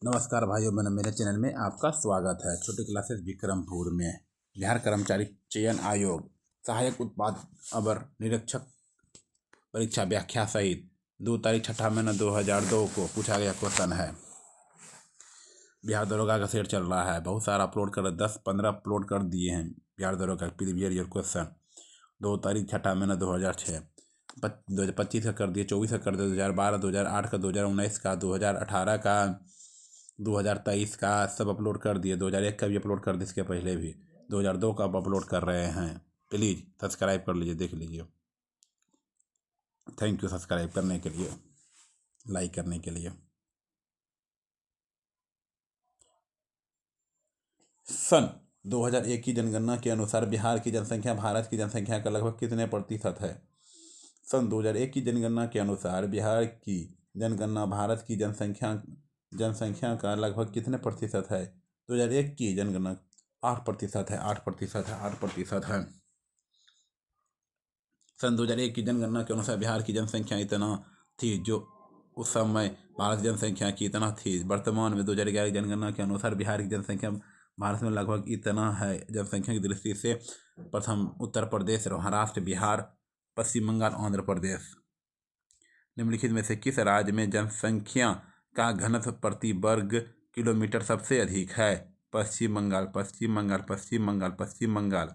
नमस्कार भाइयों बहनों, मेरे चैनल में आपका स्वागत है। छोटी क्लासेस विक्रमपुर में बिहार कर्मचारी चयन आयोग सहायक उत्पाद अवर निरीक्षक परीक्षा व्याख्या सहित 2 तारीख 6 महीना 2002 को पूछा गया क्वेश्चन है। बिहार दरोगा का सेट चल रहा है, बहुत सारा अपलोड कर 10-15 अपलोड कर दिए हैं। बिहार दरोगा का प्रीवियस ईयर क्वेश्चन 2 तारीख 6 महीना 2006 2025 का कर दिए, 24 का कर दिए, 2012, 2008 का, 2019 का, 2018 का, 2023 का सब अपलोड कर दिए। 2001 का भी अपलोड कर दिए, इसके पहले भी 2002 का अब अपलोड कर रहे हैं। प्लीज़ सब्सक्राइब कर लीजिए, देख लीजिए। थैंक यू सब्सक्राइब करने के लिए, लाइक करने के लिए। सन 2001 की जनगणना के अनुसार बिहार की जनसंख्या भारत की जनसंख्या का लगभग कितने प्रतिशत है? सन 2001 की जनगणना के अनुसार बिहार की जनगणना भारत की जनसंख्या का लगभग कितने प्रतिशत है? 2001 की जनगणना 8% है, 8% है, 8% है। सन 2001 की जनगणना के अनुसार बिहार की जनसंख्या इतना थी, जो उस समय भारत की जनसंख्या की इतना थी। वर्तमान में 2011 की जनगणना के अनुसार बिहार की जनसंख्या भारत में लगभग इतना है। जनसंख्या की दृष्टि से प्रथम उत्तर प्रदेश, महाराष्ट्र, बिहार, पश्चिम बंगाल, आंध्र प्रदेश। निम्नलिखित में से किस राज्य में जनसंख्या का घनत्व प्रति वर्ग किलोमीटर सबसे अधिक है? पश्चिम बंगाल, पश्चिम बंगाल, पश्चिम बंगाल, पश्चिम बंगाल।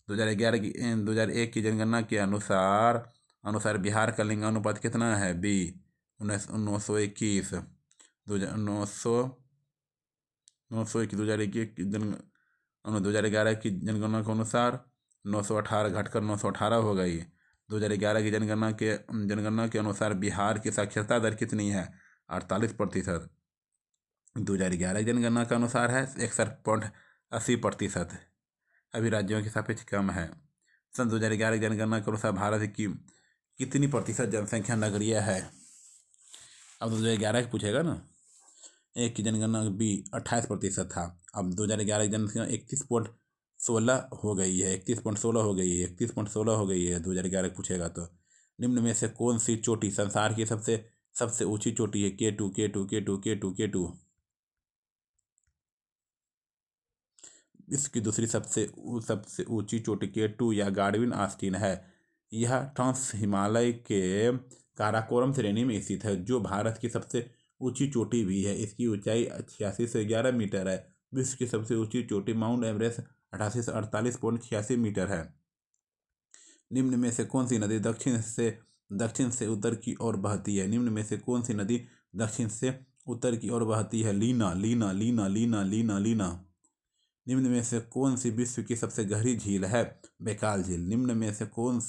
2001 की जनगणना के अनुसार बिहार का लिंगानुपात कितना है? बी 921। 2011 की जनगणना के अनुसार 918 घटकर 918 हो गई। 2011 की जनगणना के अनुसार बिहार की साक्षरता दर कितनी है? 48%। 2011 की जनगणना के अनुसार है 61.80%। अभी राज्यों के सापेक्ष कम है। सन 2011 की जनगणना के अनुसार भारत की कितनी प्रतिशत जनसंख्या नगरीय है? अब 2011 की पूछेगा ना। एक की जनगणना बी 28% था। अब 2011 की जनसंख्या 31.16 हो गई है, 31.16 हो गई है, 31.16 हो गई है। 2011 पूछेगा तो निम्न में से कौन सी चोटी संसार की सबसे ऊंची चोटी है? K2, K2, K2, K2, K2। इसकी दूसरी सबसे ऊंची चोटी K2 या गार्डविन आस्टीन है। यह ट्रांस हिमालय के काराकोरम श्रेणी में स्थित है, जो भारत की सबसे ऊंची चोटी भी है। इसकी ऊंचाई 86 से 11 मीटर है। विश्व की सबसे ऊंची चोटी माउंट एवरेस्ट 88 से 48.86 मीटर है। निम्न में से कौन सी नदी दक्षिण से उत्तर की ओर बहती है? निम्न में से कौन सी नदी दक्षिण से उत्तर की ओर बहती है? लीना, लीना, लीना, लीना, लीना, लीना। निम्न में से कौन सी विश्व की सबसे गहरी झील है? बैकाल झील। निम्न में से कौन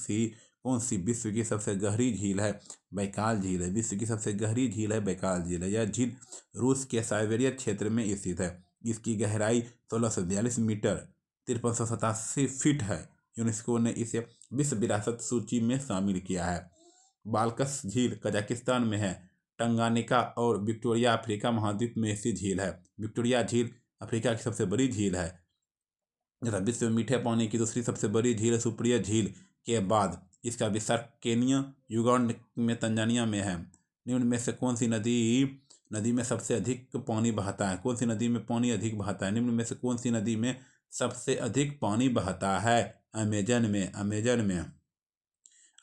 सी विश्व की सबसे गहरी झील है? बैकाल झील है। विश्व की सबसे गहरी झील है बैकाल झील है। यह झील रूस के साइबेरिया क्षेत्र में स्थित है। इसकी गहराई 1642 मीटर 5387 फीट है। यूनेस्को ने इसे विश्व विरासत सूची में शामिल किया है। बाल्कस झील कजाकिस्तान में है। टंगानिका और विक्टोरिया अफ्रीका महाद्वीप में स्थित झील है। विक्टोरिया झील अफ्रीका की सबसे बड़ी झील है। तथा विश्व में मीठे पानी की दूसरी सबसे बड़ी झील सुप्रिया झील के बाद इसका विस्तार केनिया, युगांडा में, तंजानिया में है। निम्न में से कौन सी नदी में सबसे अधिक पानी बहता है? कौन सी नदी में पानी अधिक बहता है? निम्न में से कौन सी नदी में सबसे अधिक पानी बहता है? अमेजन में।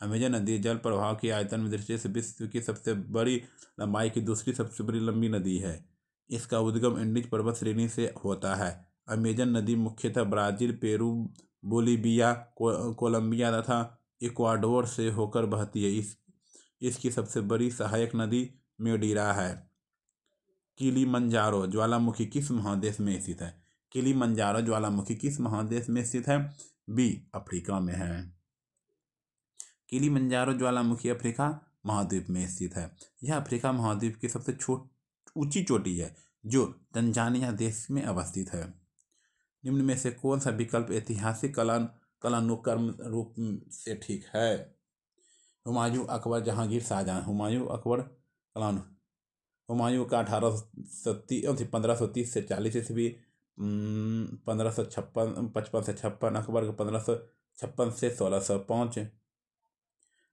अमेजन नदी जल प्रवाह की आयतन दृष्टि से विश्व की सबसे बड़ी लंबाई की दूसरी सबसे बड़ी लंबी नदी है। इसका उद्गम एंडीज पर्वत श्रेणी से होता है। अमेजन नदी मुख्यतः ब्राजील, पेरू, बोलीविया, कोलंबिया तथा इक्वाडोर से होकर बहती है। इसकी सबसे बड़ी सहायक नदी मेडीरा है। किलिमंजारो ज्वालामुखी किस महादेश में स्थित है? किलिमंजारो ज्वालामुखी किस महादेश में स्थित है? बी अफ्रीका में है। किलिमंजारो ज्वालामुखी अफ्रीका महाद्वीप में स्थित है। यह अफ्रीका महाद्वीप की सबसे ऊंची चोटी है, जो तंजानिया देश में अवस्थित है। निम्न में से कौन सा विकल्प ऐतिहासिक कालानुक्रम रूप से ठीक है? हुमायूं, अकबर, जहांगीर, शाहजहां। हुमायूं का 1530 से 40 ईस्वी, 55 से 56। अकबर का 1556 से 1605।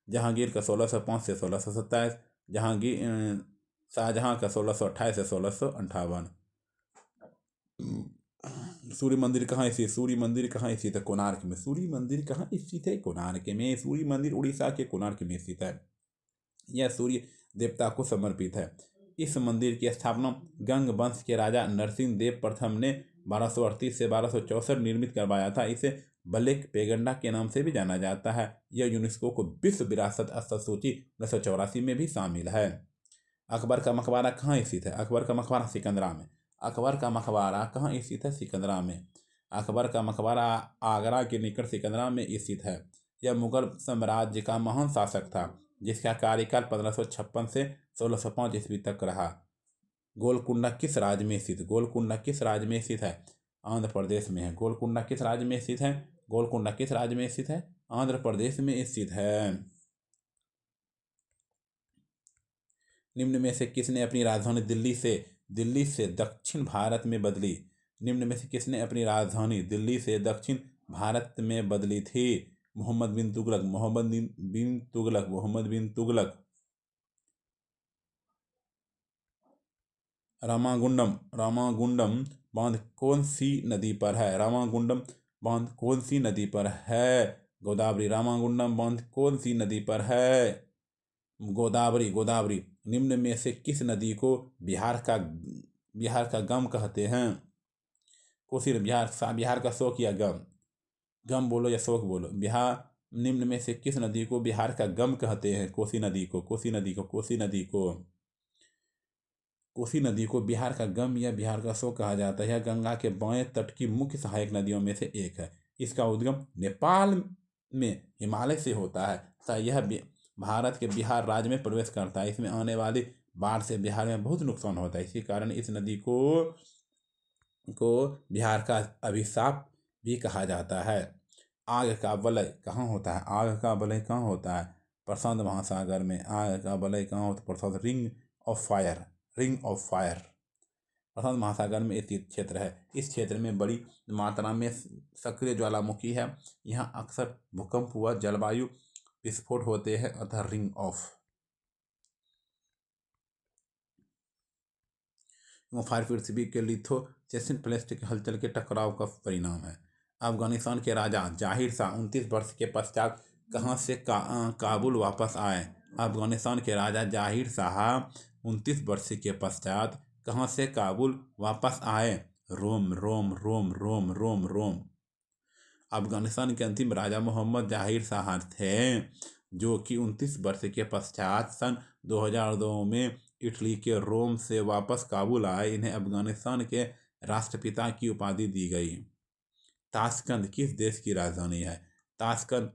जहांगीर का 1605 से 1627। शाहजहाँ का 1628 से 1658। सूर्य मंदिर कहाँ स्थित? सूर्य मंदिर कहाँ स्थित है? कोणार्क में। सूर्य मंदिर कहाँ स्थित है? कोणार्क में। सूर्य मंदिर उड़ीसा के कोणार्क में स्थित है। यह सूर्य देवता को समर्पित है। इस मंदिर की स्थापना गंग वंश के राजा नरसिंह देव प्रथम ने 1238 से 1264 निर्मित करवाया था। इसे ब्लैक पेगंडा के नाम से भी जाना जाता है। यह यूनेस्को को विश्व विरासत स्थल सूची 1984 में भी शामिल है। अकबर का मकबरा कहाँ स्थित है? अकबर का मकबरा सिकंदरा में। अकबर का मकबरा कहाँ स्थित है? सिकंदरा में। अकबर का मकबरा आगरा के निकट सिकंदरा में स्थित है। यह मुगल साम्राज्य का महान शासक था जिसका कार्यकाल 1556 से 1605 ईस्वी तक रहा। गोलकुंडा किस राज्य में स्थित? गोलकुंडा किस राज्य में स्थित है? आंध्र प्रदेश में है। गोलकुंडा किस राज्य में स्थित है? गोलकुंडा किस राज्य में स्थित है? आंध्र प्रदेश में स्थित है। निम्न में से किसने अपनी राजधानी दिल्ली से दक्षिण भारत में बदली? निम्न में से किसने अपनी राजधानी दिल्ली से दक्षिण भारत में बदली थी? मोहम्मद बिन तुगलक। मोहम्मद बिन तुगलक। रामागुंडम बांध कौन सी नदी पर है? रामागुंडम बांध कौन सी नदी पर है? गोदावरी। रामागुंडम बांध कौन सी नदी पर है? गोदावरी। निम्न में से किस नदी को बिहार का गम कहते हैं? कोसी। बिहार का शोक या गम? गम बोलो या शोक बोलो। निम्न में से किस नदी को बिहार का गम कहते हैं? कोसी नदी को। कोसी नदी को बिहार का गम या बिहार का शोक कहा जाता है। यह गंगा के बाएं तट की मुख्य सहायक नदियों में से एक है। इसका उद्गम नेपाल में हिमालय से होता है तथा यह भारत के बिहार राज्य में प्रवेश करता है। इसमें आने वाली बाढ़ से बिहार में बहुत नुकसान होता है। इसी कारण इस नदी को बिहार का अभिशाप भी कहा जाता है। आग का वलय कहाँ होता है? आग का वलय कहाँ होता है? प्रशांत महासागर में। आग का वलय कहाँ होता है? प्रशांत। रिंग ऑफ फायर प्रशांत महासागर में स्थित क्षेत्र है। इस क्षेत्र में बड़ी मात्रा में सक्रिय ज्वालामुखी है। यहाँ अक्सर भूकंप हुआ जलवायु विस्फोट होते हैं अतः रिंग ऑफ फायर पृथ्वी के लिथोसेन प्लेट के हलचल के टकराव का परिणाम है। अफगानिस्तान के राजा जाहिर शाह 29 वर्ष के पश्चात कहाँ से काबुल वापस आए? अफगानिस्तान के राजा जाहिर शाह 29 वर्ष के पश्चात कहाँ से काबुल वापस आए? रोम। अफगानिस्तान के अंतिम राजा मोहम्मद जाहिर शाह थे जो कि 29 वर्ष के पश्चात सन 2002 में इटली के रोम से वापस काबुल आए। इन्हें अफगानिस्तान के राष्ट्रपिता की उपाधि दी गई। ताशकंद किस देश की राजधानी है? Tashkent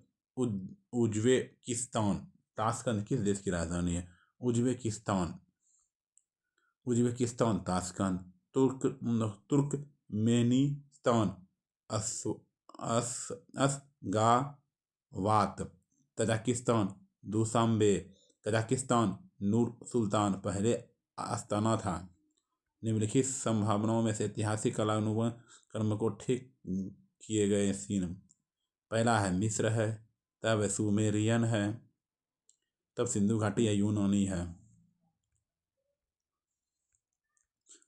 Uzbekistan. ताशकंद किस देश की राजधानी है? Uzbekistan. Tashkent. Turkmenistan. Ashgabat. Tajikistan. Dushanbe. Tajikistan Nur Sultan पहले आस्थाना था। निम्नलिखित संभावनाओं में से ऐतिहासिक कालानुक्रम कर्म को ठीक किए गए सीन। पहला है मिस्र है, तब सुमेरियन है, तब सिंधु घाटी या यूनानी है।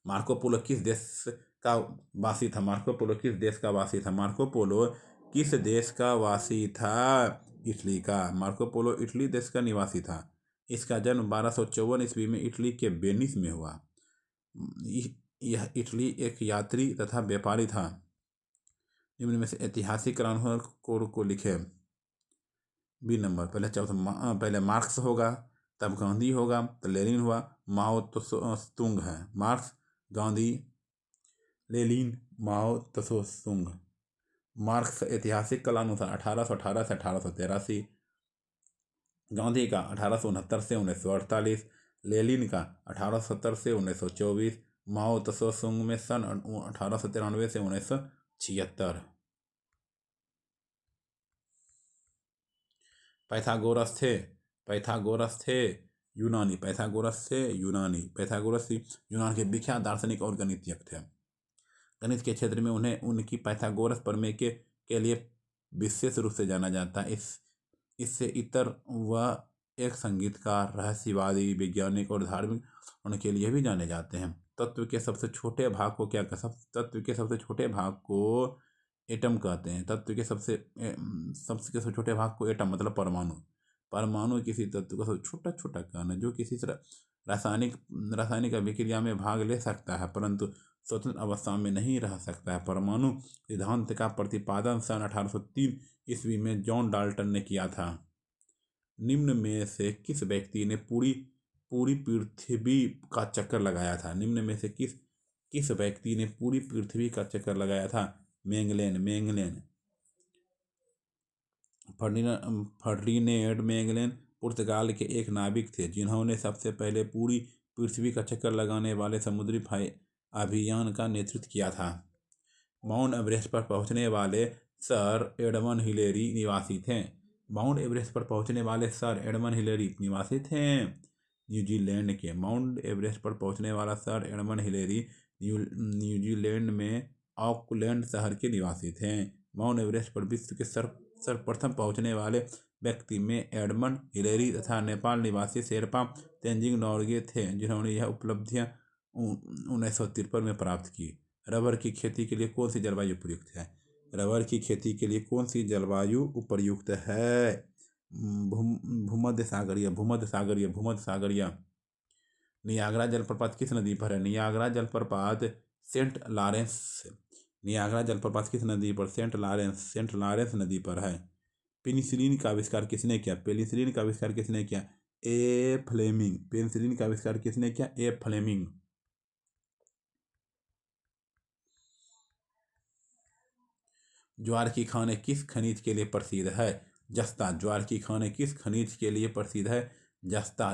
मार्को पोलो किस देश का वासी था? मार्को पोलो किस देश का वासी था? मार्को पोलो किस देश का वासी था? इटली का। मार्को पोलो इटली देश का निवासी था। इसका जन्म 1254 ईस्वी में इटली के वेनिस में हुआ। यह इटली एक यात्री तथा व्यापारी था। निम्न में से ऐतिहासिक कालानुक्रम को लिखे। B number. पहले मार्क्स होगा, तब गांधी होगा, तो लेनिन हुआ, माओ त्सुंग है। मार्क्स, गांधी, लेनिन, माओ त्सुंग। मार्क्स ऐतिहासिक कालानुसार 1818 से 1883, गांधी का 1869 से 1948, लेनिन का 1870 से 1924, माओ त्सुंग में सन 1893 से 1976। पाइथागोरस थे यूनानी। पाइथागोरस यूनान के विख्यात दार्शनिक और गणितज्ञ थे। गणित के क्षेत्र में उन्हें उनकी पाइथागोरस प्रमेय के लिए विशेष रूप से जाना जाता है। इससे इतर वह एक संगीतकार, रहस्यवादी, वैज्ञानिक और धार्मिक उनके लिए भी जाने जाते हैं। तत्व के सबसे छोटे भाग को क्या तत्व के सबसे छोटे भाग को एटम कहते हैं। तत्व के सबसे छोटे भाग को एटम मतलब परमाणु। परमाणु किसी तत्व का सबसे छोटा छोटा कण है जो किसी तरह रासायनिक रासायनिक अभिक्रिया में भाग ले सकता है परंतु स्वतंत्र अवस्था में नहीं रह सकता है। परमाणु सिद्धांत का प्रतिपादन सन 1803 ईस्वी में जॉन डाल्टन ने किया था। निम्न में से किस व्यक्ति ने पूरी पूरी पृथ्वी का चक्कर लगाया था? निम्न में से किस व्यक्ति ने पूरी पृथ्वी का चक्कर लगाया था? मेंगलेन। फर्डिनेंड मेगलेन पुर्तगाल के एक नाविक थे जिन्होंने सबसे पहले पूरी पृथ्वी का चक्कर लगाने वाले समुद्री अभियान का नेतृत्व किया था। माउंट एवरेस्ट पर पहुंचने वाले सर एडमंड हिलेरी निवासी थे। माउंट एवरेस्ट पर पहुंचने वाले सर एडमंड हिलेरी निवासी थे न्यूजीलैंड के। माउंट एवरेस्ट पर पहुंचने वाला सर एडमंड हिलेरी न्यूजीलैंड में ऑकलैंड शहर के निवासी थे। माउंट एवरेस्ट पर विश्व के सर्वप्रथम पहुंचने वाले व्यक्ति में एडमंड हिलेरी तथा नेपाल निवासी शेरपा तेंजिंग नोर्गे थे जिन्होंने यह उपलब्धियां 1953 में प्राप्त की। रबर की खेती के लिए कौन सी जलवायु उपयुक्त है? रबर की खेती के लिए कौन सी जलवायु उपयुक्त है? भूमध्य सागरीय। नियाग्रा जलप्रपात किस नदी पर है? नियाग्रा जलप्रपात सेंट लॉरेंस नदी पर है। पेनिसिलिन का आविष्कार किसने किया? पेनिसिलिन का आविष्कार किसने किया? ए फ्लेमिंग। पेनिसिलिन का आविष्कार किसने किया? ए फ्लेमिंग। ज्वार की खाने किस खनिज के लिए प्रसिद्ध है? जस्ता। ज्वार की खाने किस खनिज के लिए प्रसिद्ध है? जस्ता।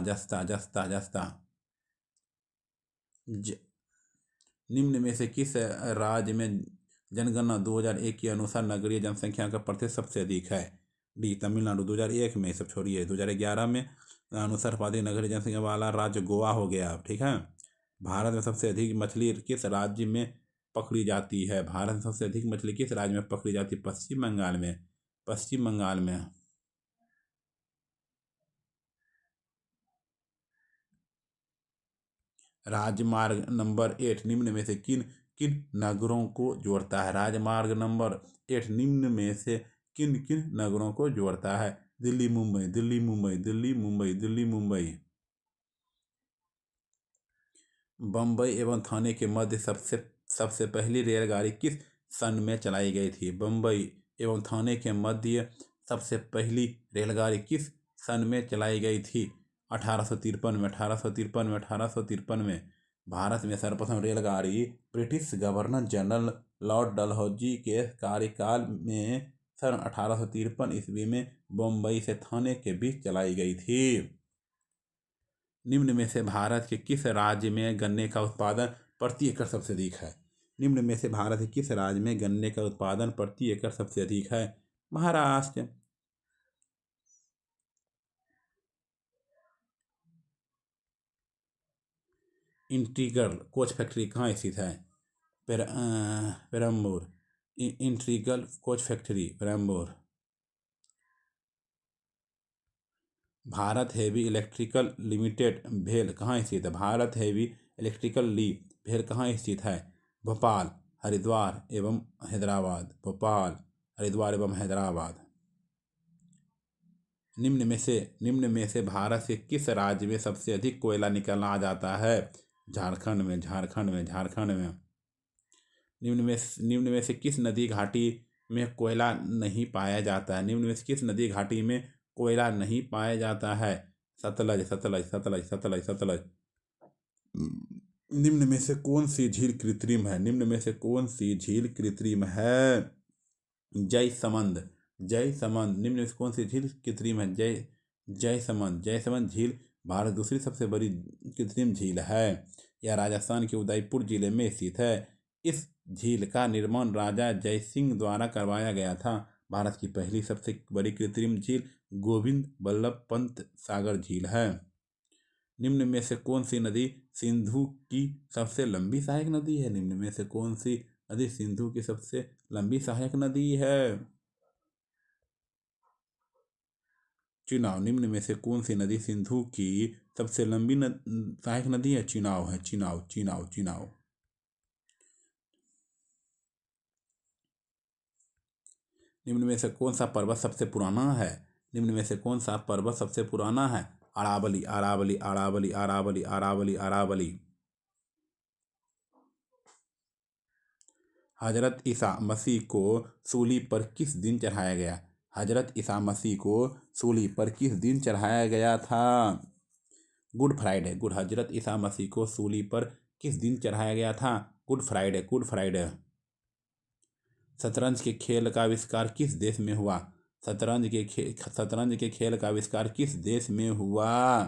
निम्न में से किस राज्य में जनगणना 2001 के अनुसार नगरीय जनसंख्या का प्रतिशत सबसे अधिक है? डी तमिलनाडु। 2001 में, सब छोड़िए, 2011 में अनुसार सर्वाधिक नगरीय जनसंख्या वाला राज्य गोवा हो गया। ठीक है। भारत में सबसे अधिक मछली किस राज्य में पकड़ी जाती है? भारत में सबसे अधिक मछली किस राज्य में पकड़ी जाती है? पश्चिम बंगाल में। राजमार्ग नंबर 8 निम्न में से किन किन नगरों को जोड़ता है? राजमार्ग नंबर 8 निम्न में से किन किन नगरों को जोड़ता है? दिल्ली मुंबई। बम्बई एवं थाने के मध्य सबसे पहली रेलगाड़ी किस सन में चलाई गई थी? बम्बई एवं थाने के मध्य सबसे पहली रेलगाड़ी किस सन में चलाई गई थी? 1853 में। भारत में सर्वप्रथम रेलगाड़ी British governor general Lord Dalhousie के कार्यकाल में सन 1853 ईस्वी में बम्बई से थाने के बीच चलाई गई थी। निम्न में से भारत के किस राज्य में गन्ने का उत्पादन प्रति एकड़ सबसे अधिक है? निम्न में से भारत के किस राज्य में गन्ने का उत्पादन प्रति एकड़ सबसे अधिक है? महाराष्ट्र। इंटीग्रल कोच फैक्ट्री कहाँ स्थित है? Perambur. Integral coach factory Perambur. Bharat heavy electrical limited भेल कहाँ स्थित है? भारत हेवी इलेक्ट्रिकल ली भेल कहाँ स्थित है? भोपाल, हरिद्वार एवं हैदराबाद। निम्न में से भारत के किस राज्य में सबसे अधिक कोयला निकाला जाता है? झारखंड में। निम्न में से किस नदी घाटी में कोयला नहीं पाया जाता है? निम्न में से किस नदी घाटी में कोयला नहीं पाया जाता है? सतलज। निम्न में से कौन सी झील कृत्रिम है? जयसमंद। निम्न में से कौन सी झील कृत्रिम है? जयसमंद झील भारत दूसरी सबसे बड़ी कृत्रिम झील है। यह राजस्थान के उदयपुर जिले में स्थित है। इस झील का निर्माण राजा जयसिंह द्वारा करवाया गया था। भारत की पहली सबसे बड़ी कृत्रिम झील गोविंद बल्लभ पंत सागर झील है। निम्न में से कौन सी नदी सिंधु की सबसे लंबी सहायक नदी है? निम्न में से कौन सी नदी सिंधु की सबसे लंबी सहायक नदी है? चुनाव, निम्न में से कौन सी नदी सिंधु की सबसे लंबी सहायक नदी है? चुनाव है, चुनाव चुनाव चुनाव। निम्न में से कौन सा पर्वत सबसे पुराना है? निम्न में से कौन सा पर्वत सबसे पुराना है? अरावली अरावली अरावली अरावली अरावली अरावली। हजरत ईसा मसीह को सूली पर किस दिन चढ़ाया गया? हजरत ईसा मसीह को सूली पर किस दिन चढ़ाया गया था? Good Friday. गुड। हजरत ईसा मसीह को सूली पर किस दिन चढ़ाया गया था? Good Friday, good Friday. शतरंज के खेल का आविष्कार किस देश में हुआ? शतरंज के खेल का आविष्कार किस देश में हुआ?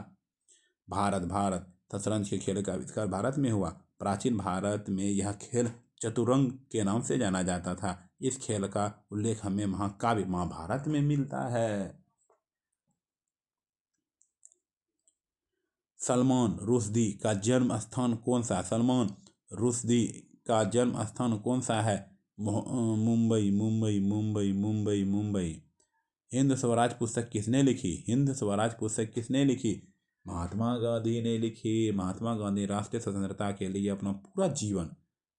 भारत, भारत। शतरंज के खेल का आविष्कार भारत में हुआ। प्राचीन भारत में यह खेल चतुरंग के नाम से जाना जाता था। इस खेल का उल्लेख हमें महाकाव्य महाभारत में मिलता है। सलमान रुश्दी का जन्म स्थान कौन सा? सलमान रुश्दी का जन्म स्थान कौन सा है? मुंबई मुंबई मुंबई मुंबई मुंबई। हिंद स्वराज पुस्तक किसने लिखी? हिंद स्वराज पुस्तक किसने लिखी? महात्मा गांधी ने लिखी। महात्मा गांधी राष्ट्रीय स्वतंत्रता के लिए अपना पूरा जीवन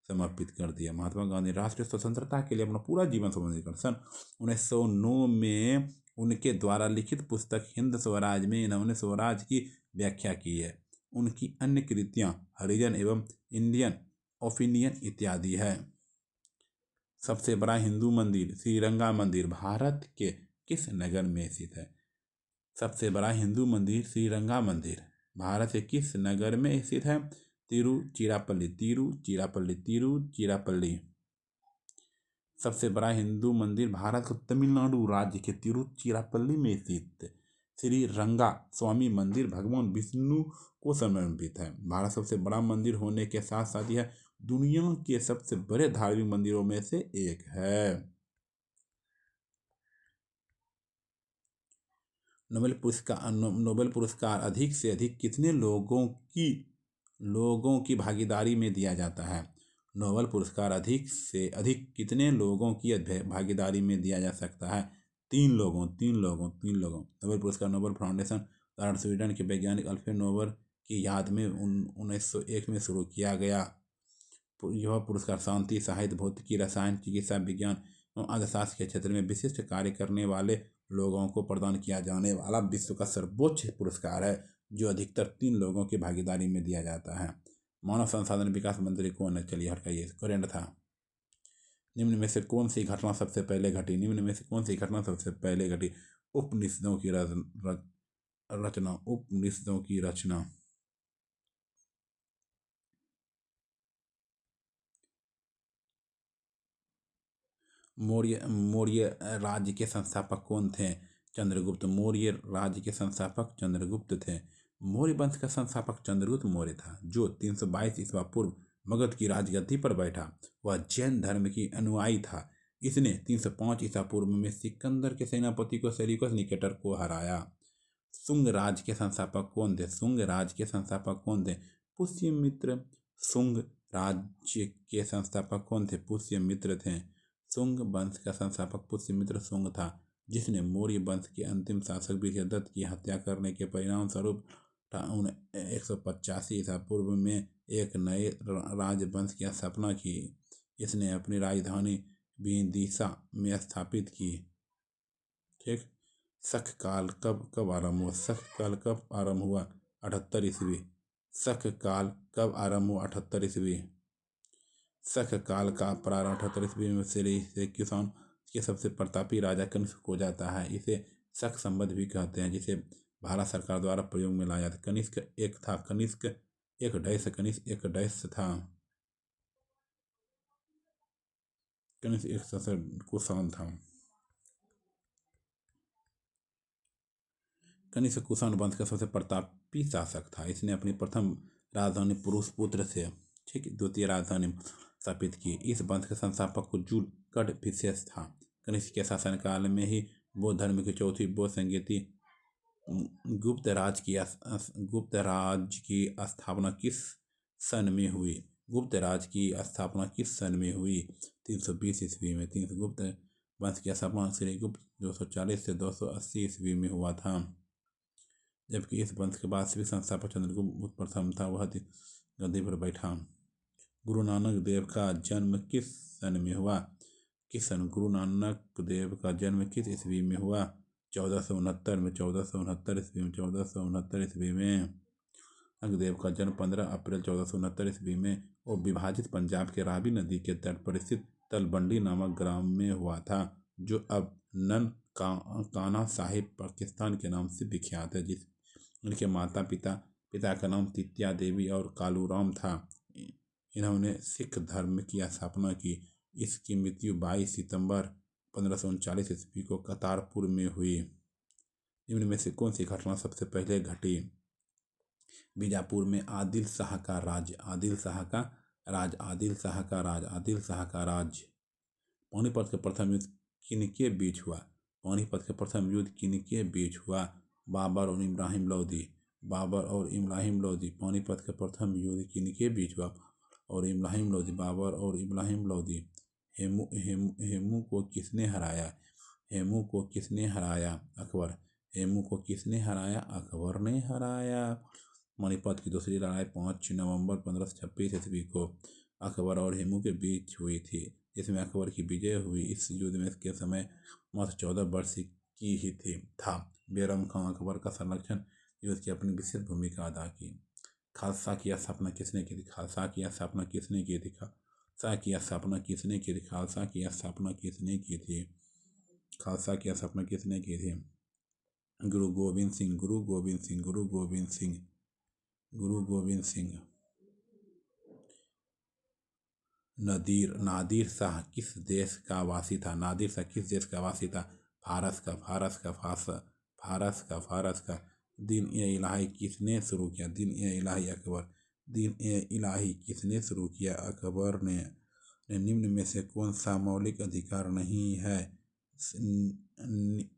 समर्पित कर दिया। महात्मा गांधी राष्ट्रीय स्वतंत्रता के लिए अपना पूरा जीवन समर्पित कर सन 1909 में उनके द्वारा लिखित पुस्तक हिंद स्वराज में इन्होंने स्वराज की व्याख्या की है। उनकी अन्य कृतियां हरिजन एवं इंडियन ओपिनियन इत्यादि है। सबसे बड़ा हिंदू मंदिर श्रीरंगा मंदिर भारत के किस नगर में स्थित है? सबसे बड़ा हिंदू मंदिर श्रीरंगा मंदिर भारत के किस नगर में स्थित है? तिरुचिरापल्ली तिरुचिरापल्ली तिरुचिरापल्ली। सबसे बड़ा हिंदू मंदिर भारत के तमिलनाडु राज्य के तिरुचिरापल्ली में स्थित श्री रंगा स्वामी मंदिर भगवान विष्णु को समर्पित है। भारत सबसे बड़ा मंदिर होने के साथ साथ यह दुनिया के सबसे बड़े धार्मिक मंदिरों में से एक है। नोबेल पुरस्कार अधिक से अधिक कितने लोगों की भागीदारी में दिया जाता है? नोबेल पुरस्कार अधिक से अधिक कितने लोगों की भागीदारी में दिया जा सकता है? 3 लोगों। नोबेल पुरस्कार नोबेल फाउंडेशन द्वारा स्वीडन के वैज्ञानिक अल्फ्रेड नोबेल की याद में 1901 में शुरू किया गया। यह पुरस्कार शांति, साहित्य, भौतिकी, रसायन, चिकित्सा विज्ञान एवं अर्थशास्त्र के क्षेत्र में विशिष्ट कार्य करने वाले लोगों को प्रदान किया जाने वाला विश्व का सर्वोच्च पुरस्कार है, जो अधिकतर 3 लोगों की भागीदारी में दिया जाता है। मानव संसाधन विकास मंत्री कौन है? चलिए हटकाइए, करेंट था। निम्न में से कौन सी घटना सबसे पहले घटी? निम्न में से कौन सी घटना सबसे पहले घटी? उपनिषदों की रचना। उपनिषदों की रचना। मौर्य राज्य के संस्थापक कौन थे? चंद्रगुप्त। मौर्य राज्य के संस्थापक चंद्रगुप्त थे। मौर्य वंश का संस्थापक चंद्रगुप्त मौर्य था, जो 322 ईस्वी पूर्व मगध की राजगद्दी पर बैठा। वह जैन धर्म की अनुयायी था। इसने 305 ईसा पूर्व में सिकंदर के सेनापति को सेल्यूकस निकेटर को हराया। शुंग राज्य के संस्थापक कौन थे? शुंग राज्य के संस्थापक कौन थे? पुष्यमित्र। शुंग राज्य के संस्थापक कौन थे? पुष्यमित्र थे। शुंग वंश का संस्थापक पुष्यमित्र शुंग था, जिसने मौर्य वंश के अंतिम शासक विजयदत्त की हत्या करने के परिणाम स्वरूप 185 ईसा पूर्व में एक नए राजवंश की स्थापना की। इसने अपनी राजधानी विदिशा में स्थापित की। ठीक। शक काल कब आरंभ हुआ? शक काल कब आरंभ हुआ? 78 ईस्वी। शक काल कब आरंभ हुआ? 78 ईस्वी। शक काल का प्रारंभ 78 ईस्वी में से किसान के सबसे प्रतापी राजा कनिष्क हो जाता है। इसे शक संवत भी कहते हैं, जिसे भारत सरकार द्वारा प्रयोग में लाया जाता। कनिष्क एक था। कनिष्क एक डैश था। कनिष्क एक सबसे कुषाण था। कनिष्क कुषाण वंश का सबसे प्रतापी शासक था। इसने अपनी प्रथम राजधानी पुरुषपुत्र से द्वितीय राजधानी स्थापित की। इस वंश के संस्थापक को जूल कड था। कनिष्क के शासनकाल में ही बौद्ध धर्म की चौथी बौद्ध संगति गुप्त राज की स्थापना किस सन में हुई? गुप्त राज की स्थापना किस सन में हुई? 320 ईस्वी में। गुप्त वंश की स्थापना श्रीगुप्त 240 से 280 ईस्वी में हुआ था, जबकि इस वंश के बाद संस्थापक चंद्रगुप्त प्रथम था, वह गद्दी पर बैठा। गुरु नानक देव का जन्म किस सन में हुआ? गुरु नानक देव का जन्म किस ईस्वी में हुआ? 1469 में। 1469 ईस्वी में। 1469 ईस्वी में। नानक देव का जन्म 15 अप्रैल 1469 ईस्वी में और विभाजित पंजाब के रावी नदी के तट पर स्थित तलवंडी नामक ग्राम में हुआ था, जो अब काना साहिब पाकिस्तान के नाम से विख्यात है। इनके माता पिता का नाम तितिया देवी और कालूराम था। इन्होंने सिख धर्म की स्थापना की। इसकी मृत्यु 22 सितंबर 1539 ईस्वी को करतारपुर में हुई। निम्न में से कौन सी घटना सबसे पहले घटी? बीजापुर में आदिल शाह का राज। आदिल शाह का राज। आदिल शाह का राज। आदिल शाह का राज। पानीपत के प्रथम युद्ध किनके बीच हुआ? पानीपत के प्रथम युद्ध किनके बीच हुआ? बाबर और इब्राहिम लोदी। बाबर और इब्राहिम लोदी। पानीपत के प्रथम युद्ध किनके बीच हुआ? और इब्राहिम लोदी। बाबर और इब्राहिम लोदी। हेमू को किसने हराया? हेमू को किसने हराया? अकबर। हेमू को किसने हराया? अकबर ने हराया। पानीपत की दूसरी लड़ाई 5 नवंबर 1526 ईस्वी को अकबर और हेमू के बीच हुई थी, जिसमें अकबर की विजय हुई। इस युद्ध में के समय मात्र 14 वर्ष की ही था। बैरम खान अकबर का संरक्षण युद्ध की अपनी विशेष भूमिका अदा की। खालसा की स्थापना किसने की थी? खालसा की स्थापना किसने की थी? खालसा की स्थापना किसने की थी? खालसा की स्थापना किसने की थी? खालसा की स्थापना किसने की थी? गुरु गोविंद सिंह। गुरु गोविंद सिंह। गुरु गोविंद सिंह। गुरु गोविंद सिंह। नादिर शाह किस देश का वासी था? नादिर शाह किस देश का वासी था? फारस का। फारस का। फारस का। फारस का। दीन ए इलाही किसने शुरू किया? दीन ए इलाही अकबर। दीन ए इलाही किसने शुरू किया? अकबर ने। निम्न में से कौन सा मौलिक अधिकार नहीं है?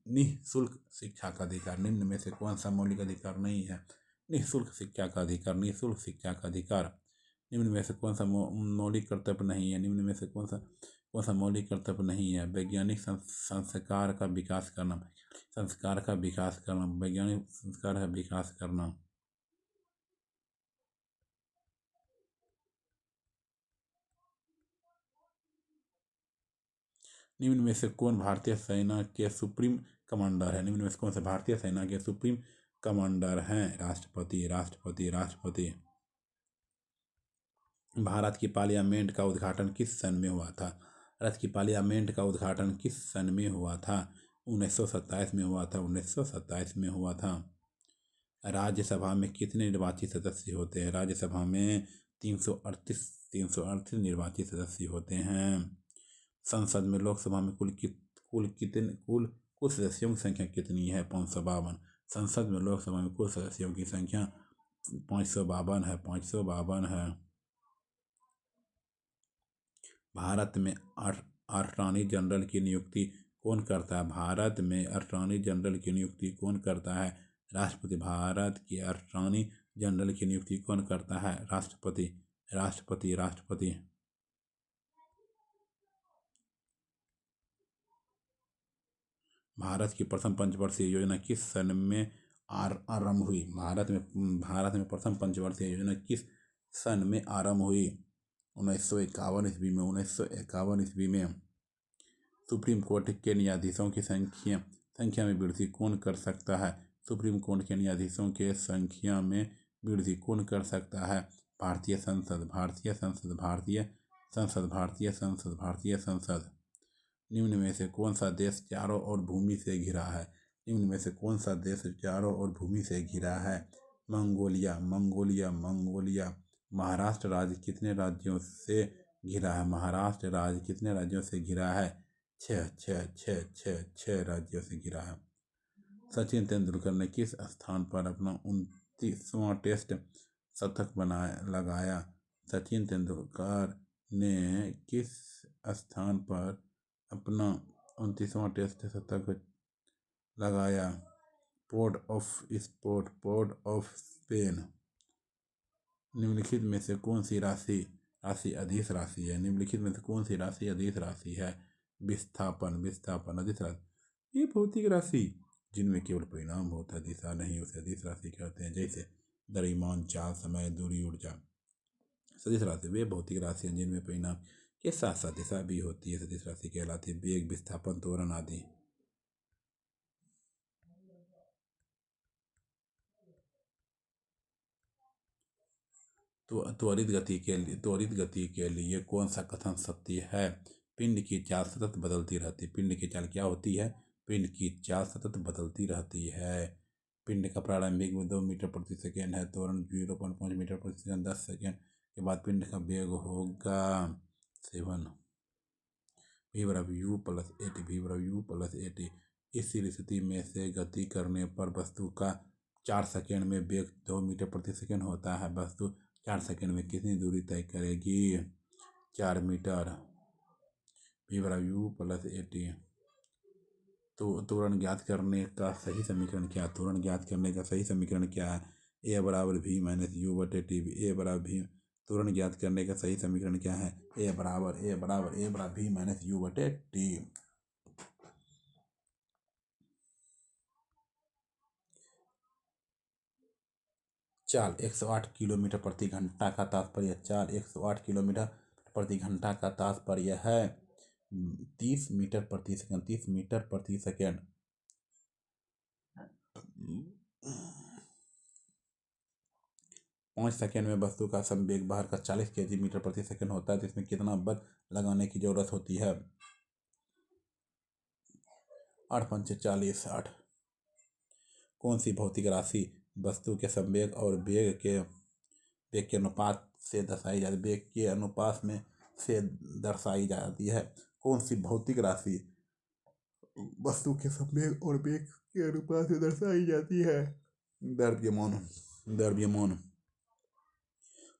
निःशुल्क शिक्षा का अधिकार। निम्न में से कौन सा मौलिक अधिकार नहीं है? निःशुल्क शिक्षा का अधिकार। निःशुल्क शिक्षा का अधिकार। निम्न में से कौन सा मौलिक कर्तव्य नहीं है? निम्न में से कौन सा मौलिक कर्तव्य नहीं है? वैज्ञानिक संस्कार का विकास करना। संस्कार का विकास करना। वैज्ञानिक संस्कार का विकास करना। निम्न में से कौन भारतीय सेना के सुप्रीम कमांडर है? निम्न में से कौन सा भारतीय सेना के सुप्रीम कमांडर हैं? राष्ट्रपति। राष्ट्रपति। राष्ट्रपति। भारत की पार्लियामेंट का उद्घाटन किस सन में हुआ था? भारत की पार्लियामेंट का उद्घाटन किस सन में हुआ था? 1927 में हुआ था। 1927 में हुआ था। राज्यसभा में कितने निर्वाचित सदस्य होते हैं? राज्यसभा में 338 निर्वाचित सदस्य होते हैं। संसद में लोकसभा में कुल सदस्यों की संख्या कितनी है? 552। संसद में लोकसभा में कुल सदस्यों की संख्या 552 है। 552 है। भारत में अटॉर्नी जनरल की नियुक्ति कौन करता है? भारत में अटॉर्नी जनरल की नियुक्ति कौन करता है? राष्ट्रपति। भारत की अटॉर्नी जनरल की नियुक्ति कौन करता है? राष्ट्रपति। राष्ट्रपति। राष्ट्रपति। भारत की प्रथम पंचवर्षीय योजना किस सन में आरंभ हुई? भारत में प्रथम पंचवर्षीय योजना किस सन में आरंभ हुई? 1951 ईस्वी में। 1951 ईस्वी में। सुप्रीम कोर्ट के न्यायाधीशों की संख्या में वृद्धि कौन कर सकता है? सुप्रीम कोर्ट के न्यायाधीशों के संख्या में वृद्धि कौन कर सकता है? भारतीय संसद। भारतीय संसद। भारतीय संसद। भारतीय संसद। भारतीय संसद। निम्न में से कौन सा देश चारों ओर भूमि से घिरा है? निम्न में से कौन सा देश चारों ओर भूमि से घिरा है? मंगोलिया। मंगोलिया। मंगोलिया। महाराष्ट्र राज्य कितने राज्यों से घिरा है? महाराष्ट्र राज्य कितने राज्यों से घिरा है? 6 राज्यों से घिरा है। सचिन तेंदुलकर ने किस स्थान पर अपना 29वां टेस्ट शतक लगाया? सचिन तेंदुलकर ने किस स्थान पर अपना 29वां टेस्ट शतक लगाया? Port of Spain. निम्नलिखित में से कौन सी राशि अधीश राशि है? निम्नलिखित में से कौन सी राशि अधीश राशि है? विस्थापन विस्थापन अदिश राशि। ये भौतिक राशि जिनमें केवल परिणाम होता है, दिशा नहीं, उसे अदिश राशि कहते हैं। जैसे द्रव्यमान, चाल, समय, दूरी, ऊर्जा। सदिश राशि वे भौतिक राशि हैं जिनमें परिणाम के साथ साथ दिशा भी होती है, सदिश राशि कहलाती है। वेग, विस्थापन, त्वरण आदि। तो त्वरित गति के लिए कौन सा कथन सत्य है? पिंड की चाल सतत बदलती रहती है। पिंड की चाल क्या होती है? पिंड की चाल सतत बदलती रहती है। पिंड का प्रारंभिक वेग 2 मीटर प्रति सेकेंड है। त्वरण 0.5 मीटर प्रति सेकेंड। 10 सेकेंड के बाद पिंड का वेग होगा 7 v/u+80 इस स्थिति में से गति करने पर वस्तु का 4 सेकेंड में वेग 2 मीटर प्रति सेकेंड होता है। वस्तु 4 सेकेंड में कितनी दूरी तय करेगी? 4 मीटर। v/u+80। तो त्वरण ज्ञात करने का सही समीकरण क्या है? त्वरण ज्ञात करने का सही समीकरण क्या है? a=v−u/t। a=v। त्वरण ज्ञात करने का सही समीकरण क्या है? a=v−u/t। चाल 108 किलोमीटर प्रति घंटा का तात्पर्य। चाल 108 किलोमीटर प्रति घंटा का तात्पर्य है 30 मीटर प्रति सेकंड। 30 मीटर प्रति सेकंड। 5 सेकेंड में वस्तु का संवेग बाहर का 40 kg/मीटर प्रति सेकंड होता है, जिसमें कितना बल लगाने की जरूरत होती है? 8×5=40। 8। कौन सी भौतिक राशि वस्तु के संवेग और वेग के अनुपात से दर्शाई जाती है? वेग के अनुपात में से दर्शाई जाती है। कौन सी भौतिक राशि वस्तु के संवेग और वेग के अनुपात से दर्शाई जाती है? द्रव्यमान। द्रव्यमान।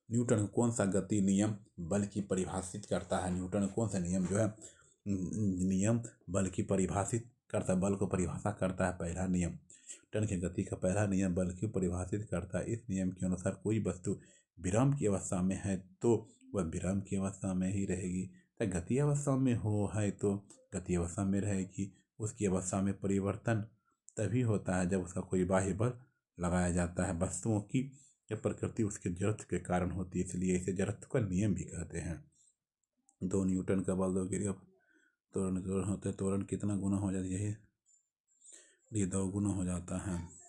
न्यूटन कौन सा गति नियम बल की परिभाषित करता है? न्यूटन कौन सा नियम जो है नियम बल की परिभाषित करता है, बल को परिभाषा करता है? पहला नियम। न्यूटन की गति का पहला नियम बल की परिभाषित करता है। इस नियम के अनुसार कोई वस्तु विराम की अवस्था में है तो वह विराम की अवस्था में ही रहेगी, तो गति अवस्था में है तो गति अवस्था में रहेगी। उसकी अवस्था में परिवर्तन तभी होता है जब उसका कोई बाह्य बल लगाया जाता है। वस्तुओं की प्रकृति उसके जड़त्व के कारण होती है, इसलिए इसे जड़त्व का नियम भी कहते हैं। 2 न्यूटन का बल 2 गिरेगा त्वरण होता है। त्वरण कितना गुना हो जाती है? ये 2 गुना हो जाता है।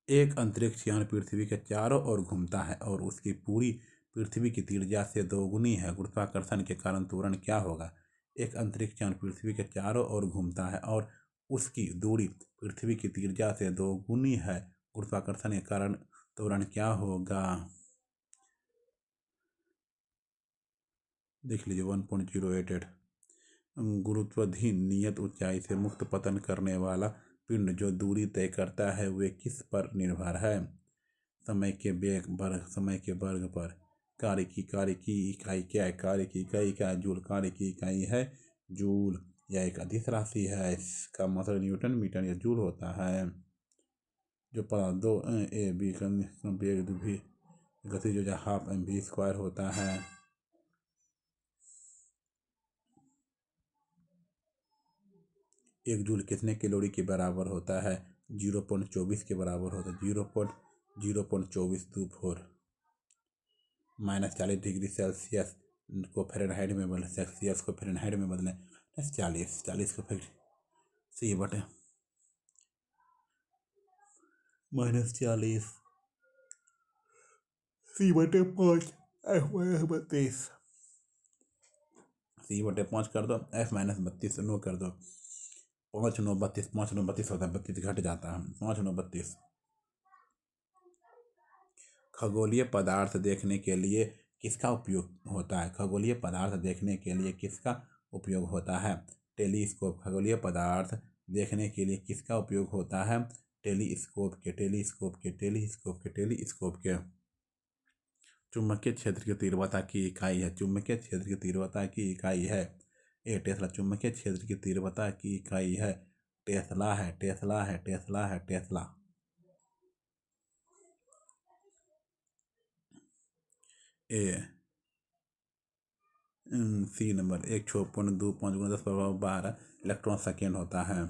एक अंतरिक्ष यान पृथ्वी के चारों ओर घूमता है और उसकी पूरी पृथ्वी की त्रिज्या से 2 गुनी है। गुरुत्वाकर्षण के कारण त्वरण क्या होगा? एक अंतरिक्ष यान पृथ्वी के चारों ओर घूमता है और उसकी दूरी पृथ्वी की त्रिज्या से 2 गुनी है। गुरुत्वाकर्षण के कारण त्वरण क्या होगा? देख लीजिए 1.088। गुरुत्वाधीन नियत ऊंचाई से मुक्त पतन करने वाला पिंड जो दूरी तय करता है वे किस पर निर्भर है? समय के वर्ग पर। कार्य की इकाई क्या है? कार्य की इकाई क्या है? जूल। कार्य की इकाई है जूल। यह एक अदिश राशि है, इसका मतलब न्यूटन, मीटर या जूल होता है। जो पढ़ा 2 a b गति जो 12 mv² होता है। 1 जूल कितने कैलोरी के बराबर होता है? 0.24 के बराबर होता है। 0.2424 -40 डिग्री सेल्सियस को फ़ारेनहाइट में बदलें। सेल्सियस को फ़ारेनहाइट में बदलें। 40 को फिर C/-40 C/5 F-32 C/5 कर दो, F-32 नो कर दो। 5×9 = 32। 5×9 = 32 होता है, 32 घट जाता है। 5×9 = 32। खगोलीय पदार्थ देखने के लिए किसका उपयोग होता है? खगोलीय पदार्थ देखने के लिए किसका उपयोग होता है? टेलीस्कोप। खगोलीय पदार्थ देखने के लिए किसका उपयोग होता है? टेलीस्कोप के। चुंबकीय क्षेत्र की तीव्रता की इकाई है। चुंबकीय क्षेत्र की तीव्रता की इकाई है टेस्ला। चुंबकीय क्षेत्र की तीव्रता की इकाई है टेस्ला। ए सी नंबर 1.25 × 10⁻12 इलेक्ट्रॉन सेकेंड होता है।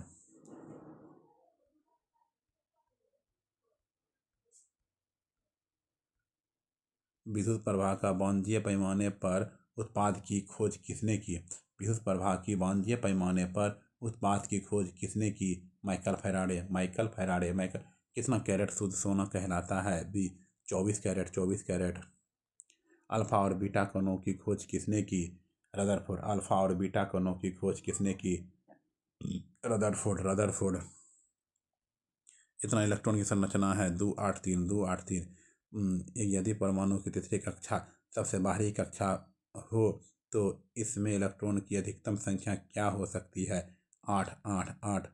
विद्युत प्रवाह का वाणिज्यिक पैमाने पर उत्पाद की खोज किसने की? विद्युत प्रवाह की वाणिज्यिक पैमाने पर उत्पाद की खोज किसने की? Michael Faraday. माइकल कितना कैरेट शुद्ध सोना कहलाता है? B 24 carat. अल्फा और बीटा कणों की खोज किसने की? रदरफोर्ड। अल्फा और बीटा कणों की खोज किसने की? रदरफोर्ड। इतना इलेक्ट्रॉन की संरचना है 283। यदि परमाणु की तीसरी कक्षा सबसे बाहरी कक्षा हो तो इसमें इलेक्ट्रॉन की अधिकतम संख्या क्या हो सकती है? 8।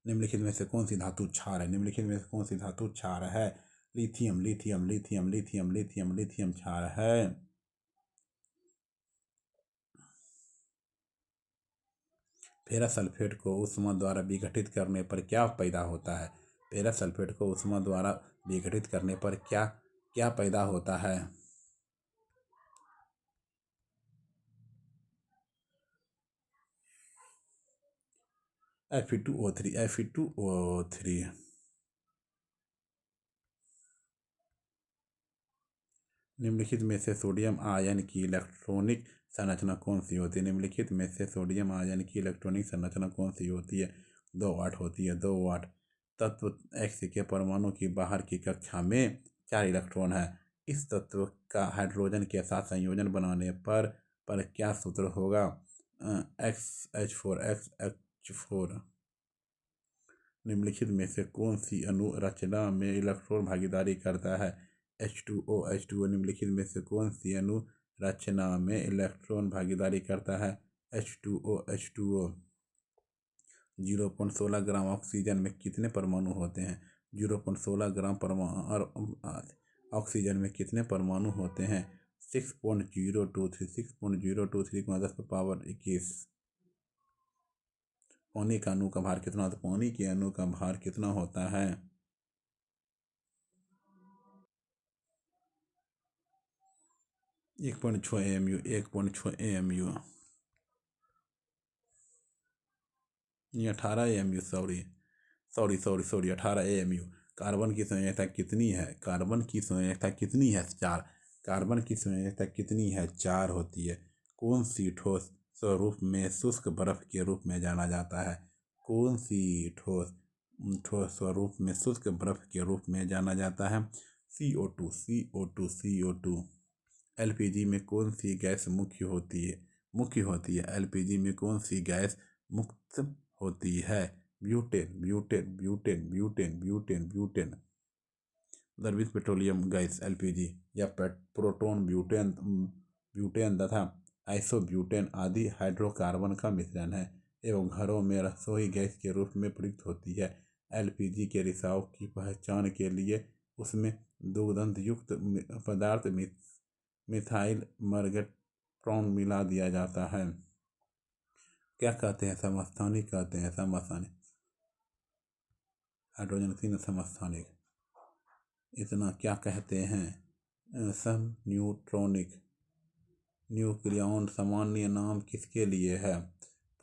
निम्नलिखित में से कौन सी धातु क्षार है? लिथियम क्षार है। फेरस सल्फेट को ऊष्मा द्वारा विघटित करने पर क्या पैदा होता है? फेरस सल्फेट को ऊष्मा द्वारा विघटित करने पर क्या पैदा होता है? Fe2O3। निम्नलिखित में से सोडियम आयन की इलेक्ट्रॉनिक संरचना कौन सी होती है? निम्नलिखित में से सोडियम आयन की इलेक्ट्रॉनिक संरचना कौन सी होती है? 2 वाट होती है। 2 वाट। तत्व X के परमाणु की बाहर की कक्षा में 4 इलेक्ट्रॉन है। इस तत्व का हाइड्रोजन के साथ संयोजन बनाने पर क्या सूत्र होगा? XH4। निम्नलिखित में से कौन सी अणु रचना में इलेक्ट्रॉन भागीदारी करता है? H2O। निम्नलिखित में से कौन सी अणु रचना में इलेक्ट्रॉन भागीदारी करता है? H2O। 0.16 ग्राम ऑक्सीजन में कितने परमाणु होते हैं? 0.16 ग्राम ऑक्सीजन में कितने परमाणु होते हैं? 6.023 × 10⁻21। पानी का अणु का भार कितना होता है? पानी के अणु का भार कितना होता है? 1.6 AMU। 18 AMU। Sorry 18 AMU। Carbon की संयोजकता कितनी है? 4। कार्बन की संयोजकता कितनी है? 4 होती है। कौन सी ठोस स्वरूप में शुष्क बर्फ के रूप में जाना जाता है? कौन सी ठोस स्वरूप में शुष्क बर्फ के रूप में जाना जाता है? CO2। LPG में कौन सी गैस मुख्य होती है? LPG में कौन सी गैस मुक्त होती है? ब्यूटेन। द्रवित पेट्रोलियम गैस LPG या प्रोटोन ब्यूटेन तथा आइसोब्यूटेन आदि हाइड्रोकार्बन का मिश्रण है एवं घरों में रसोई गैस के रूप में प्रयुक्त होती है। LPG के रिसाव की पहचान के लिए उसमें दुर्गंध युक्त पदार्थ मिथाइल मर्गेट्रॉन मिला दिया जाता है। क्या कहते हैं? समस्थानिक कहते हैं। हाइड्रोजन 3 समस्थानिक। इतना क्या कहते हैं? सब न्यूट्रॉनिक। न्यूक्लियॉन सामान्य नाम किसके लिए है?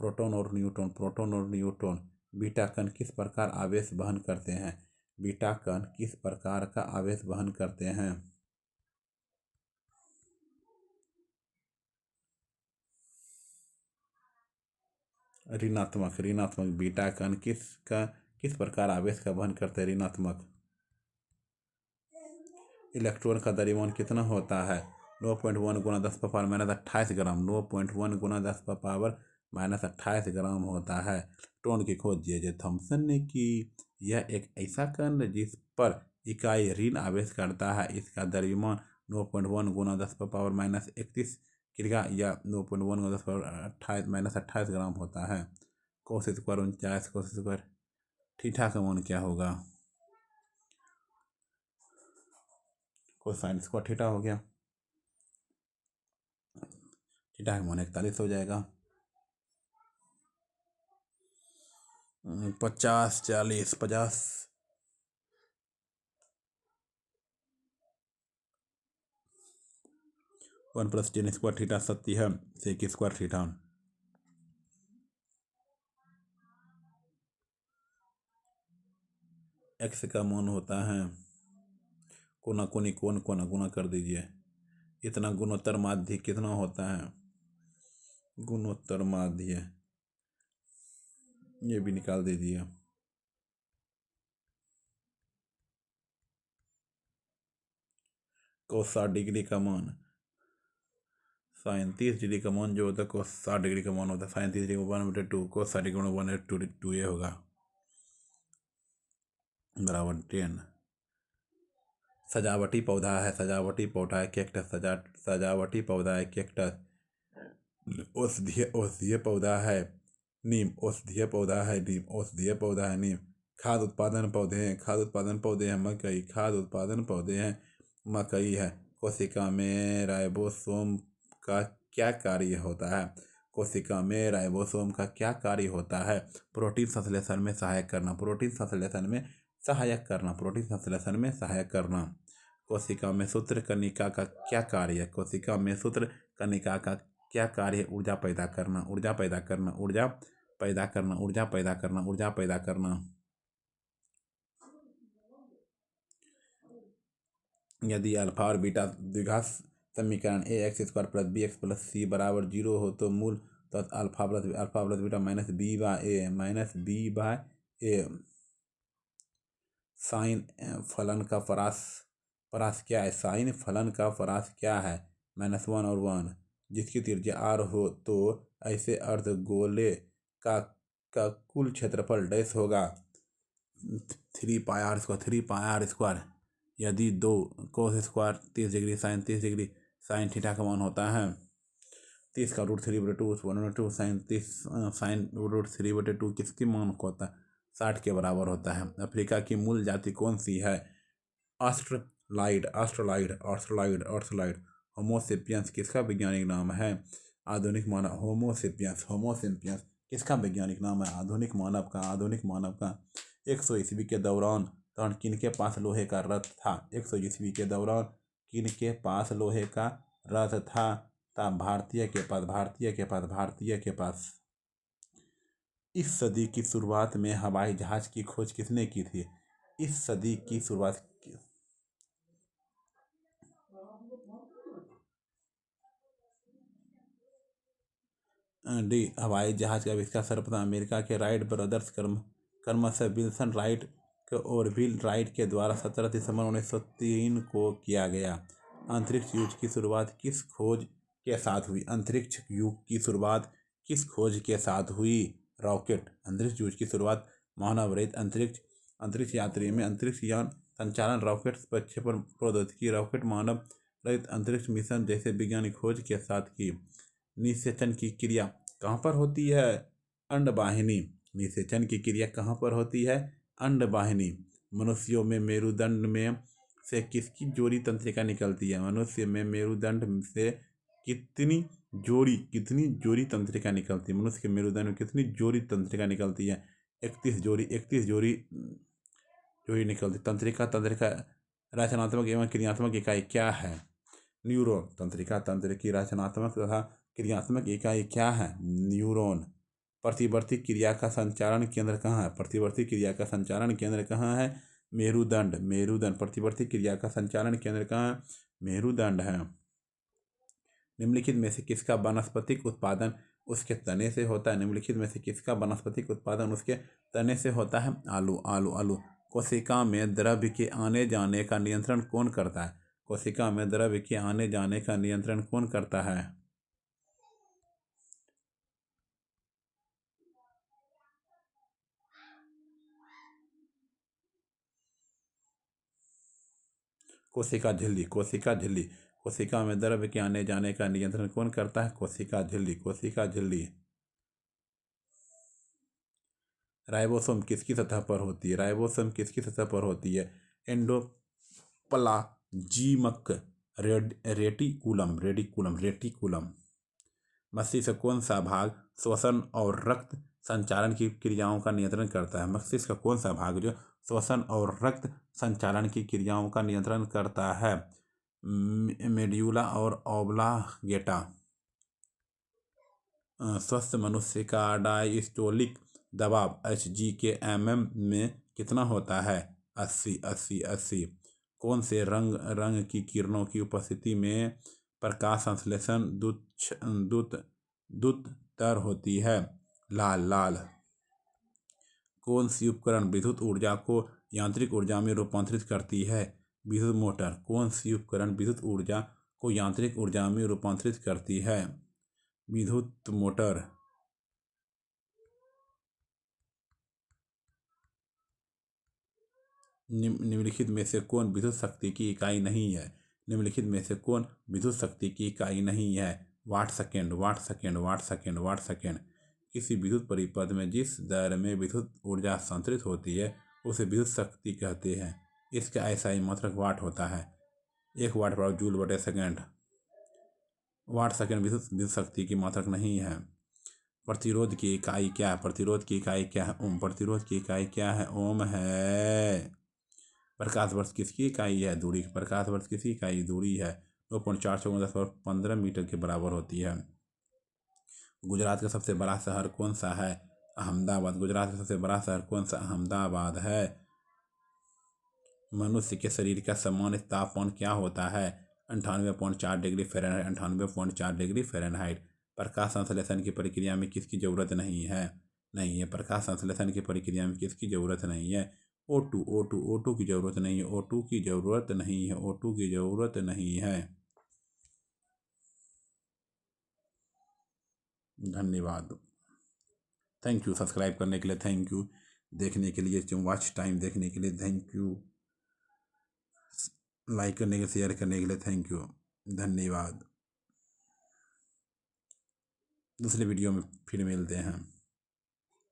प्रोटॉन और न्यूट्रॉन। बीटा कण किस प्रकार आवेश वहन करते हैं? बीटा कण किस प्रकार का आवेश वहन करते हैं? ऋणात्मक। बीटा कण किस प्रकार आवेश का वहन करते हैं? ऋणात्मक। इलेक्ट्रॉन का द्रव्यमान कितना होता है? 9.1 × 10⁻28 ग्राम। 9.1 × 10⁻28 ग्राम होता है। इलेक्ट्रॉन की खोज J.J. थॉमसन ने की। यह एक ऐसा कण जिस पर इकाई ऋण आवेश करता है। इसका द्रव्यमान 9.1 × 10⁻31 किग्रा या 9.1 × 10⁻28 ग्राम होता है। cos² 49 cos²। थीटा का मान क्या होगा? कोसाइन स्क्वायर थीटा हो गया। थीटा का मान 41 हो जाएगा। 50 40 50। 1+10² थीटा सत्य है sec² थीटा। x का मान होता है कोना कोनी कोण कोना गुना कर दीजिए। इतना गुणोत्तर माध्य कितना होता है? गुणोत्तर माध्य ये भी निकाल दीजिए। cos 60 डिग्री का मान sin 30 डिग्री का मान जो होता है cos 60 डिग्री का मान होता है sin 30 डिग्री 1/2 cos 60 डिग्री 1/2 ये होगा बराबर 10। सजावटी पौधा है कैक्टस। सजावटी पौधा है कैक्टस। औषधीय पौधा है नीम। औषधीय पौधा है नीम। खाद्य उत्पादन पौधे हैं मकई। है। कोशिका में राइबोसोम का क्या कार्य होता है? कोशिका में राइबोसोम का क्या कार्य होता है? प्रोटीन संश्लेषण में सहायक करना। कोशिका में सूत्रकनिका का क्या कार्य? ऊर्जा पैदा करना। यदि अल्फा और बीटा द्विघात समीकरण ax² + bx + c = 0 हो तो मूल alpha plus beta -b/a sign फलन का परास क्या है? -1 और 1 जिसकी त्रिज्या r हो तो ऐसे अर्धगोले का कुल क्षेत्रफल डैश होगा 3πr²। यदि 2 cos² 30 degree sin 30 degree sin theta का मान होता है 30 का √3/2 1/2 sin √3/2 किसके मान को होता है 60 के बराबर होता है। अफ्रीका की मूल जाति कौन सी है? ऑस्ट्रलॉइड। होमोसेपियंस किसका वैज्ञानिक नाम है? आधुनिक मानव। होमोसेपियंस किसका वैज्ञानिक नाम है? आधुनिक मानव का। 100 ईस्वी के दौरान किनके पास लोहे का रथ था? 100 ईस्वी के दौरान किनके पास लोहे का रथ था? भारतीय के पास। इस सदी की शुरुआत में हवाई जहाज की खोज किसने की थी? डी हवाई जहाज का आविष्कार सर्वप्रथम अमेरिका के राइट ब्रदर्स क्रमशः विल्सन राइट और विल राइट के द्वारा 17 दिसंबर 1903 को किया गया। अंतरिक्ष युग की शुरुआत किस खोज के साथ हुई? रॉकेट। अंतरिक्ष युग की शुरुआत मानव रहित अंतरिक्ष यात्री में अंतरिक्ष यान संचालन, रॉकेट प्रक्षेपण प्रौद्योगिकी, रॉकेट मानव रहित अंतरिक्ष मिशन जैसे वैज्ञानिक खोज के साथ की। निषेचन की क्रिया कहाँ पर होती है? अंडवाहिनी। निषेचन की क्रिया कहाँ पर होती है? अंडवाहिनी। मनुष्यों में मेरुदंड में से किसकी जोड़ी तंत्रिका निकलती है? मनुष्य में मेरुदंड से कितनी जोड़ी तंत्रिका निकलती है? मनुष्य के मेरुदंड में कितनी जोड़ी तंत्रिका निकलती है? 31 जोड़ी निकलती। तंत्रिका रचनात्मक एवं क्रियात्मक इकाई क्या है? न्यूरॉन। तंत्र की रचनात्मक तथा क्रियात्मक इकाई क्या है? न्यूरॉन। प्रतिवर्ती क्रिया का संचालन केंद्र कहाँ है? मेरुदंड। प्रतिवर्ती क्रिया का संचालन केंद्र कहाँ है? मेरुदंड है। निम्नलिखित में से किसका वानस्पतिक उत्पादन उसके तने से होता है? आलू। कोशिका में द्रव्य के आने जाने का नियंत्रण कौन करता है? कोशिका झिल्ली। कोशिका में द्रव्य के आने जाने का नियंत्रण कौन करता है? कोशिका झिल्ली। राइबोसोम किसकी सतह पर होती है? Endoplasmic reticulum. मस्तिष्क का कौन सा भाग श्वसन और रक्त संचालन की क्रियाओं का नियंत्रण करता है? मस्तिष्क का कौन सा भाग जो श्वसन और रक्त संचालन की क्रियाओं का नियंत्रण करता है? मेड्यूला और ऑब्लांगेटा। स्वस्थ मनुष्य का डायस्टोलिक दबाव Hg के mm में कितना होता है? 80 80 80। कौन से रंग की किरणों की उपस्थिति में प्रकाश संश्लेषण द्रुततर होती है? लाल लाल। कौन सी उपकरण विद्युत ऊर्जा को यांत्रिक ऊर्जा में रूपांतरित करती है? विद्युत मोटर। कौन सी उपकरण विद्युत ऊर्जा को यांत्रिक ऊर्जा में रूपांतरित करती है? विद्युत मोटर। निम्नलिखित में से कौन विद्युत शक्ति की इकाई नहीं है? निम्नलिखित में से कौन विद्युत शक्ति की इकाई नहीं है? Watt second watt second watt second watt second. किसी विद्युत परिपथ में जिस दर में विद्युत ऊर्जा संतरित होती है उसे विद्युत शक्ति कहते हैं। इसका ऐसा मात्रक वाट होता है। 1 वाट बराबर जूल बटे सेकेंड। वाट सेकेंड विद्युत शक्ति की मात्रक नहीं है। प्रतिरोध की इकाई क्या है? प्रतिरोध की इकाई क्या है? ओम। प्रतिरोध की इकाई क्या है? ओम है। प्रकाश वर्ष किसकी इकाई है? दूरी। प्रकाश वर्ष किसकी इकाई? दूरी है। 2.4 × 10⁻15 मीटर के बराबर होती है। गुजरात का सबसे बड़ा शहर कौन सा है? अहमदाबाद। गुजरात का सबसे बड़ा शहर कौन सा? अहमदाबाद है। मनुष्य के शरीर का सामान्य तापमान क्या होता है? 98.4 डिग्री फ़ारेनहाइट। 98.4 degree Fahrenheit. प्रकाश संश्लेषण की प्रक्रिया में किसकी जरूरत नहीं है? प्रकाश संश्लेषण की प्रक्रिया में किसकी जरूरत नहीं है? O2 की जरूरत नहीं है। O2 की जरूरत नहीं है। O2 की जरूरत नहीं है। धन्यवाद। Thank you. सब्सक्राइब करने के लिए थैंक यू। देखने के लिए, वॉच टाइम देखने के लिए थैंक यू। लाइक करने के, शेयर करने के लिए थैंक यू। धन्यवाद। दूसरे वीडियो में फिर मिलते हैं।